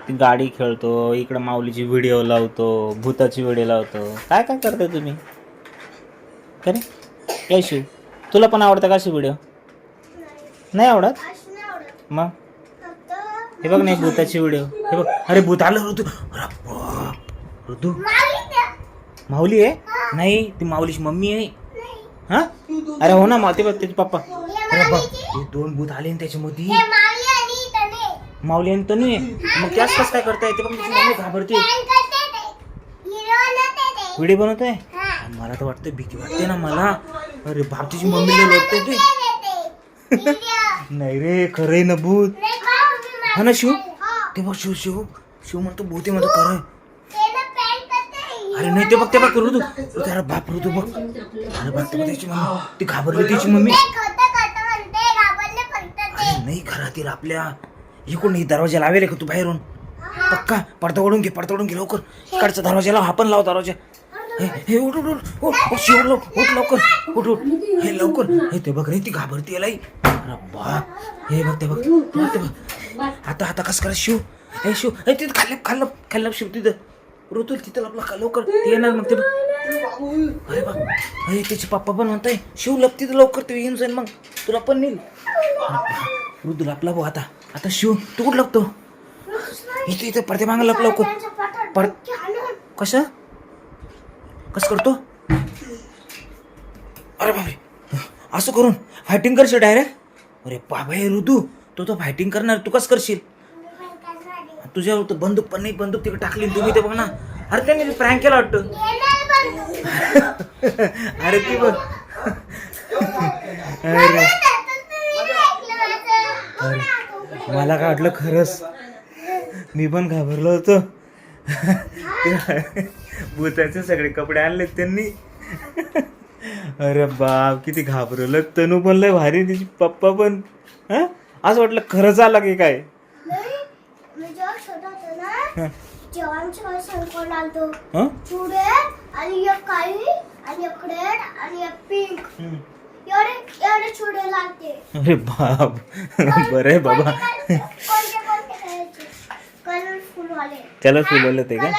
ती गाडी खेळतो, इकडं माऊलीची व्हिडिओ लावतो, भूताची व्हिडिओ लावतो. काय काय करताय तुम्ही? खरे काय शिव, तुला पण आवडतं का अशी व्हिडिओ? नाही आवडत? मग हे बघ नाही भूताची व्हिडिओ, हे बघ. अरे भूत आलं ऋतू. ऋतू माऊली आहे? नाही ती माऊलीची मम्मी आहे. हा अरे हो ना, ते बघ त्याचे पप्पा. अरे बघ हे दोन भूत आले त्याच्यामध्ये, माऊली आणि तनू आहे. मग त्याच कसं काय करताय? ते बघ तिची मम्मी घाबरते. व्हिडिओ बनवतोय? मला तर वाटतं भीती वाटते ना मला. अरे बाप तिची मम्मीला लोटते ते. नाही रे खरंय ना भूत. हा ना शिव, ते बघ शिव शिव शिव म्हणतो भूत आहे म्हणतो खरंय. अरे नाही ते बघ ऋतू. अरे बाप ऋतू बघ. अरे बाप त्याची मम्मी ती घाबरली तिची मम्मी. अरे नाही घरातील आपल्या इकडून ही दरवाजा लावेल का तू बाहेरून? पक्का पडदा ओढून घे लवकर. इकडचा दरवाजा लाव, आपण लाव दरवाजा. हे उठ उठ उठ शिव उठ लवकर उठ हे लवकर. हे ते बघ रे ती घाबरती लाई. अरे बाप हे बघ ते बघ. आता कसं करा शिव? हे शिव हे तिथं खाल्लं शिव तिथं ऋतू तिथं आपला लवकर ते येणार मग ते बघ. अरे बाप हे त्याचे पप्पा पण म्हणताय शिव लप तिथं लवकर ते येऊन जाईल मग तुला पण नेईल. ऋतू लपला भाऊ. आता शिव तू कुठं लपतो? इथे पडते मागं लप लवकर. कसं करतो? अरे बापरे असं करून फायटिंग करशील डायरेक्ट? अरे बाबा हे ऋतू तो फायटिंग करणार, तू कसं करशील? तुझ्यावर तर बंदूक पण नाही, बंदूक तिकडे टाकली तुम्ही ते बघ ना. अरे त्यांनी प्रँक केला वाटतं. अरे ती बघ. अरे मला काय वाटलं खरंच, मी पण घाबरलो होतो. भूताचे सगळे कपडे आणले त्यांनी. अरे बाप किती घाबरलं. तनू पण लय भारी, तिची पप्पा पण. हा असं वाटलं खरंच आला की काय. अरे बाप बरं आहे बाबा. कलरफुल वाले ते का?